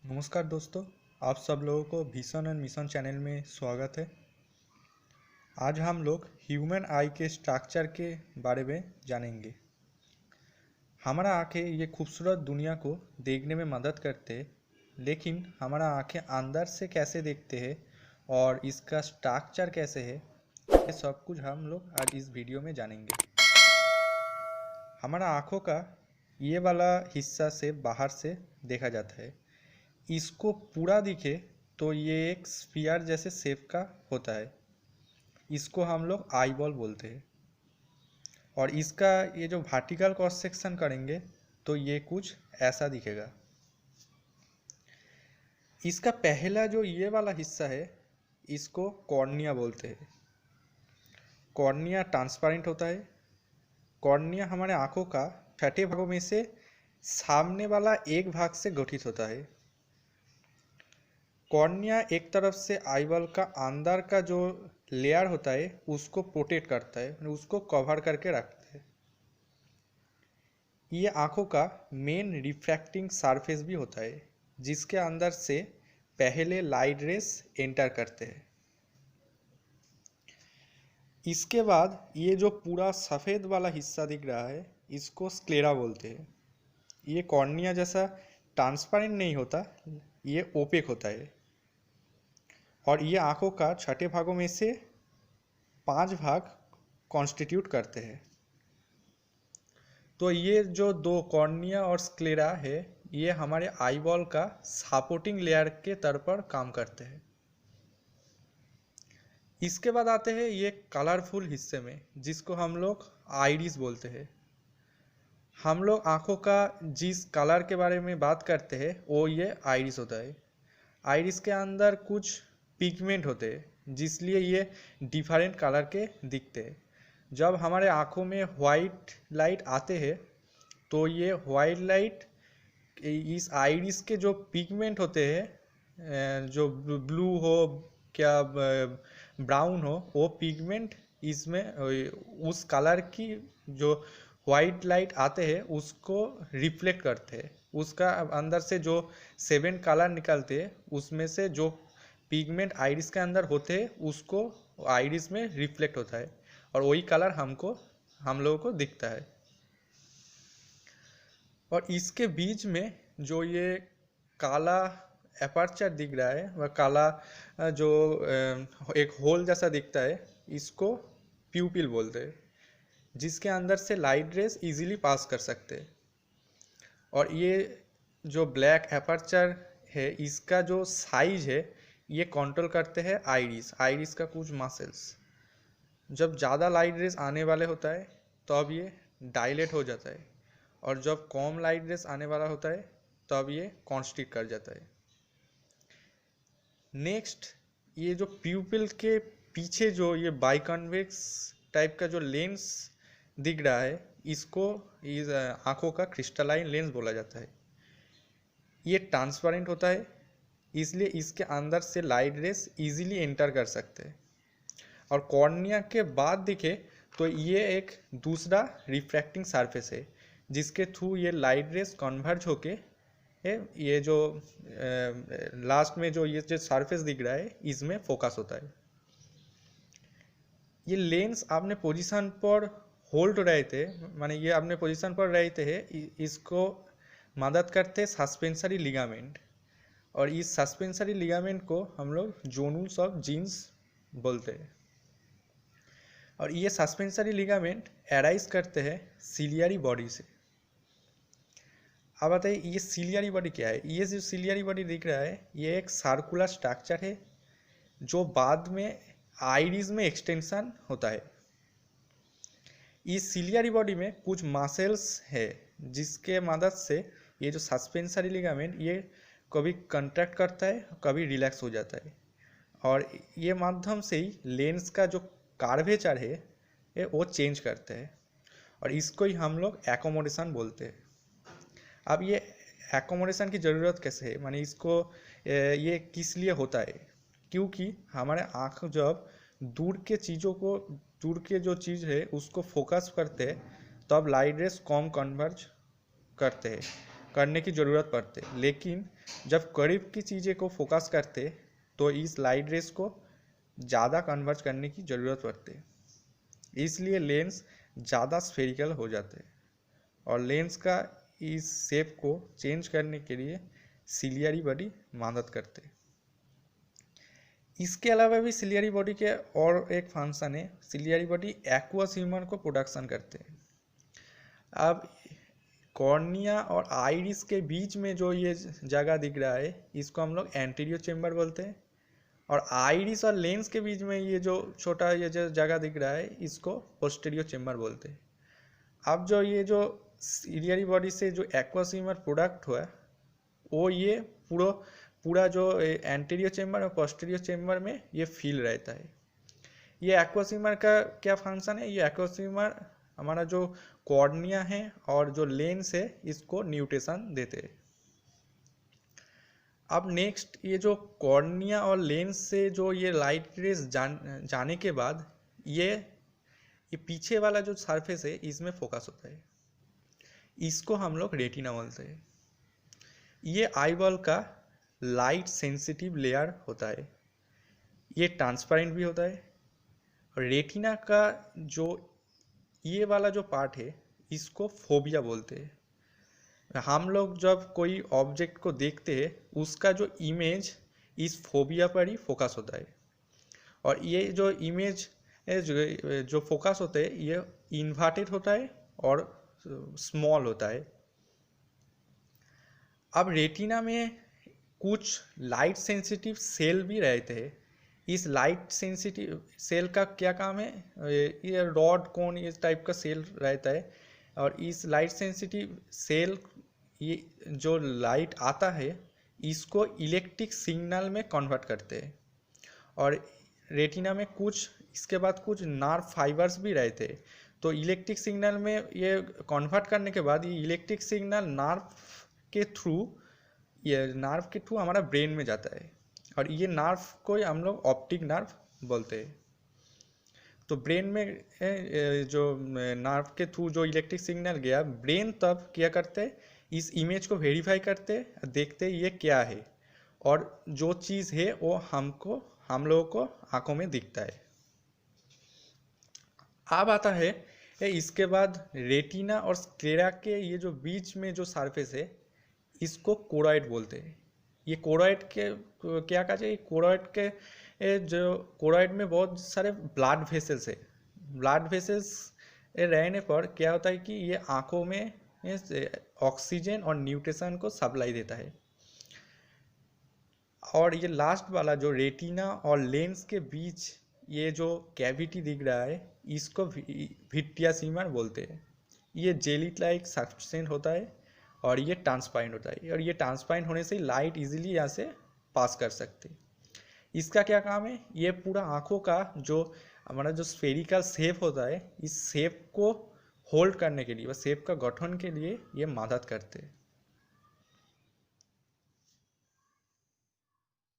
नमस्कार दोस्तों, आप सब लोगों को विजन एंड मिशन चैनल में स्वागत है। आज हम लोग ह्यूमन आई के स्ट्रक्चर के बारे में जानेंगे। हमारा आँखें ये खूबसूरत दुनिया को देखने में मदद करते हैं, लेकिन हमारा आँखें अंदर से कैसे देखते हैं और इसका स्ट्रक्चर कैसे है, ये सब कुछ हम लोग आज इस वीडियो में जानेंगे। हमारा आँखों का ये वाला हिस्सा से बाहर से देखा जाता है। इसको पूरा दिखे तो ये एक स्फीयर जैसे शेप का होता है। इसको हम लोग आई बॉल बोलते हैं। और इसका ये जो वर्टिकल क्रॉस सेक्शन करेंगे तो ये कुछ ऐसा दिखेगा। इसका पहला जो ये वाला हिस्सा है इसको कॉर्निया बोलते हैं। कॉर्निया ट्रांसपेरेंट होता है। कॉर्निया हमारे आँखों का छठे भागों में से सामने वाला एक भाग से गठित होता है। कॉर्निया एक तरफ से आईबॉल का अंदर का जो लेयर होता है उसको प्रोटेक्ट करता है, उसको कवर करके रखता है। ये आँखों का मेन रिफ्रैक्टिंग सरफेस भी होता है, जिसके अंदर से पहले लाइट रेस एंटर करते हैं। इसके बाद ये जो पूरा सफ़ेद वाला हिस्सा दिख रहा है इसको स्क्लेरा बोलते हैं। ये कॉर्निया जैसा ट्रांसपेरेंट नहीं होता, ये ओपेक होता है। और ये आँखों का छठे भागों में से 5 भाग कॉन्स्टिट्यूट करते हैं। तो ये जो दो कॉर्निया और स्क्लेरा है ये हमारे आईबॉल का सपोर्टिंग लेयर के तौर पर काम करते हैं। इसके बाद आते हैं ये कलरफुल हिस्से में, जिसको हम लोग आइरिस बोलते हैं। हम लोग आँखों का जिस कलर के बारे में बात करते हैं वो ये आइरिस होता है। आइरिस के अंदर कुछ पिगमेंट होते हैं, जिसलिए ये डिफरेंट कलर के दिखते हैं। जब हमारे आँखों में वाइट लाइट आते हैं तो ये वाइट लाइट इस आइरिस के जो पिगमेंट होते हैं, जो ब्लू हो क्या ब्राउन हो, वो पिगमेंट इसमें उस कलर की जो वाइट लाइट आते हैं उसको रिफ्लेक्ट करते हैं। उसका अंदर से जो 7 कलर निकलते हैं उसमें से जो पिगमेंट आइरिस के अंदर होते हैं उसको आइरिस में रिफ्लेक्ट होता है और वही कलर हम लोगों को दिखता है। और इसके बीच में जो ये काला एपर्चर दिख रहा है वह काला जो एक होल जैसा दिखता है इसको प्यूपिल बोलते हैं, जिसके अंदर से लाइट रेस इजीली पास कर सकते हैं। और ये जो ब्लैक एपर्चर है इसका जो साइज है ये कंट्रोल करते हैं आइरिस का कुछ मसल्स। जब ज़्यादा लाइट रेस आने वाले होता है तब ये डायलेट हो जाता है, और जब कम लाइट रेस आने वाला होता है तब ये कॉन्स्ट्रिक्ट कर जाता है। नेक्स्ट, ये जो प्यूपिल के पीछे जो ये बाइकन्वेक्स टाइप का जो लेंस दिख रहा है इसको इस आँखों का क्रिस्टलाइन लेंस बोला जाता है। ये ट्रांसपेरेंट होता है, इसलिए इसके अंदर से लाइट रेस इजीली एंटर कर सकते हैं। और कॉर्निया के बाद दिखे तो ये एक दूसरा रिफ्रैक्टिंग सरफेस है, जिसके थ्रू ये लाइट रेस कन्वर्ज होके ये जो लास्ट में जो ये जो सरफेस दिख रहा है इसमें फोकस होता है। ये लेंस अपने पोजीशन पर होल्ड रहते, माने ये अपने पोजीशन पर रहते हैं, इसको मदद करते सस्पेंसरी लिगामेंट। और इस सस्पेंसरी लिगामेंट को हम लोग जोनूल्स ऑफ जीन्स बोलते हैं। और ये सस्पेंसरी लिगामेंट अराइज करते हैं सिलियरी बॉडी से। अब बताइए ये सिलियरी बॉडी क्या है। ये जो सिलियरी बॉडी दिख रहा है ये एक सर्कुलर स्ट्रक्चर है जो बाद में आइरिस में एक्सटेंशन होता है। इस सिलियरी बॉडी में कुछ मसल्स है जिसके मदद से ये जो सस्पेंसरी लिगामेंट ये कभी कंट्रैक्ट करता है कभी रिलैक्स हो जाता है, और ये माध्यम से ही लेंस का जो कार्वेचर है वो चेंज करते हैं, और इसको ही हम लोग एकोमोडेशन बोलते हैं। अब ये एकोमोडेशन की ज़रूरत कैसे है, माने इसको ये किस लिए होता है, क्योंकि हमारे आँख जब दूर के जो चीज़ है उसको फोकस करते हैं तब लाइट रेस कम कन्वर्ज करते हैं। करने की ज़रूरत पड़ते, लेकिन जब करीब की चीज़ें को फोकस करते तो इस लाइट रेस को ज़्यादा कन्वर्ज करने की ज़रूरत पड़ती, इसलिए लेंस ज़्यादा स्फेरिकल हो जाते हैं और लेंस का इस शेप को चेंज करने के लिए सिलियरी बॉडी मदद करते। इसके अलावा भी सिलियरी बॉडी के और एक फंक्शन है, सिलियरी बॉडी एक्वस ह्यूमर को प्रोडक्शन करते हैं। अब कॉर्निया और आइरिस के बीच में जो ये जगह दिख रहा है इसको हम लोग एंटीरियर चेम्बर बोलते हैं, और आइरिस और लेंस के बीच में ये जो छोटा ये जो जगह दिख रहा है इसको पोस्टीरियर चेम्बर बोलते हैं। अब जो ये जो सिलियरी बॉडी से जो एक्वस ह्यूमर प्रोडक्ट हुआ वो ये पूरा जो एंटीरियर चेम्बर और पोस्टीरियर चेम्बर में ये फील रहता है। ये एक्वस ह्यूमर का क्या फंक्शन है, ये एक्वस ह्यूमर हमारा जो कॉर्निया है और जो लेंस है इसको न्यूट्रिशन देते हैं। अब नेक्स्ट ये जो कॉर्निया और लेंस से जो ये लाइट रेस जाने के बाद ये पीछे वाला जो सरफेस है इसमें फोकस होता है, इसको हम लोग रेटिना बोलते हैं। ये आईबॉल का लाइट सेंसिटिव लेयर होता है, ये ट्रांसपेरेंट भी होता है। और रेटिना का जो ये वाला जो पार्ट है इसको फोबिया बोलते हैं। हम लोग जब कोई ऑब्जेक्ट को देखते हैं उसका जो इमेज इस फोबिया पर ही फोकस होता है, और ये जो इमेज जो फोकस होता है ये इन्वर्टेड होता है और स्मॉल होता है। अब रेटिना में कुछ लाइट सेंसिटिव सेल भी रहते हैं। इस लाइट सेंसिटिव सेल का क्या काम है, ये रॉड कोन इस टाइप का सेल रहता है, और इस लाइट सेंसिटिव सेल ये जो लाइट आता है इसको इलेक्ट्रिक सिग्नल में कन्वर्ट करते हैं। और रेटिना में कुछ इसके बाद कुछ नर्व फाइबर्स भी रहते हैं, तो इलेक्ट्रिक सिग्नल में ये कन्वर्ट करने के बाद ये इलेक्ट्रिक सिग्नल नर्व के थ्रू हमारा ब्रेन में जाता है, और ये नर्व को हम लोग ऑप्टिक नर्व बोलते हैं। तो ब्रेन में जो नर्व के थ्रू जो इलेक्ट्रिक सिग्नल गया, ब्रेन तब क्या करते हैं, इस इमेज को वेरीफाई करते, देखते ये क्या है, और जो चीज़ है वो हम लोगों को आंखों में दिखता है। अब आता है इसके बाद रेटिना और स्क्लेरा के ये जो बीच में जो सरफेस है इसको कोरॉइड बोलते हैं। ये कोरॉइड के क्या कहा जाए, कोरॉइड के जो कोरॉइड में बहुत सारे ब्लड वेसल्स है। ब्लड वेसल्स रहने पर क्या होता है कि ये आंखों में ऑक्सीजन और न्यूट्रिशन को सप्लाई देता है। और ये लास्ट वाला जो रेटिना और लेंस के बीच ये जो कैविटी दिख रहा है इसको विट्रियस ह्यूमर बोलते हैं। ये जेली लाइक सब्सटेंस होता है और ये ट्रांसपेरेंट होता है, और ये ट्रांसपेरेंट होने से लाइट इजीली यहाँ से पास कर सकते। इसका क्या काम है, ये पूरा आँखों का जो हमारा जो स्फेरिकल शेप होता है इस शेप को होल्ड करने के लिए, शेप का गठन के लिए ये मदद करते हैं।